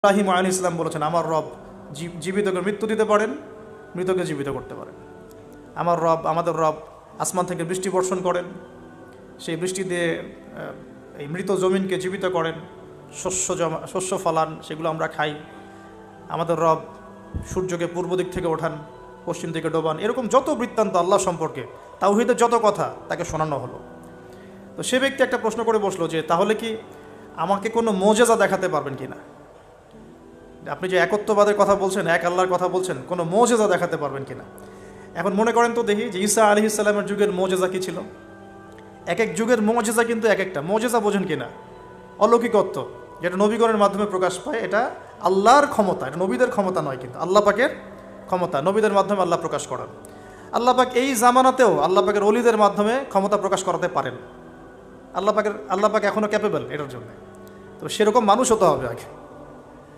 ইব্রাহিম আলাইহিস সালাম বলেছেন, আমার রব জীবিতকে মৃত্যু দিতে পারেন, মৃতকে জীবিত করতে পারেন। আমার রব, আমাদের রব আসমান থেকে বৃষ্টি বর্ষণ করেন, সেই বৃষ্টি দিয়ে এই মৃত জমিনকে জীবিত করেন, শস্য ফলান, সেগুলো আমরা খাই। আমাদের রব সূর্যকে পূর্ব দিক থেকে ওঠান, পশ্চিম দিকে ডোবান। এরকম যত বৃত্তান্ত আল্লাহ সম্পর্কে, তাওহীদের যত কথা তাকে শোনানো হলো। তো সে ব্যক্তি একটা প্রশ্ন করে বসলো যে তাহলে কি আমাকে কোনো মোজেজা দেখাতে পারবেন কি না? আপনি যে একত্ববাদের কথা বলছেন, এক আল্লাহর কথা বলছেন, কোনো মোজেজা দেখাতে পারবেন কিনা? এখন মনে করেন তো দেখি যে ঈসা আলাইহিস সালামের যুগের মোজেজা কী ছিল। এক এক যুগের মোজেজা কিন্তু এক একটা মোজেজা, বোঝেন কিনা? অলৌকিকত্ব যেটা নবীগণের মাধ্যমে প্রকাশ পায়, এটা আল্লাহর ক্ষমতা, এটা নবীদের ক্ষমতা নয়, কিন্তু আল্লাহ পাকের ক্ষমতা, নবীদের মাধ্যমে আল্লাহ প্রকাশ করান। আল্লাহ পাক এই জামানাতেও আল্লাহ পাকের অলিদের মাধ্যমে ক্ষমতা প্রকাশ করাতে পারেন। আল্লাহ পাক এখনও ক্যাপেবল এটার জন্য। তো সেরকম মানুষ হতে হবে আগে।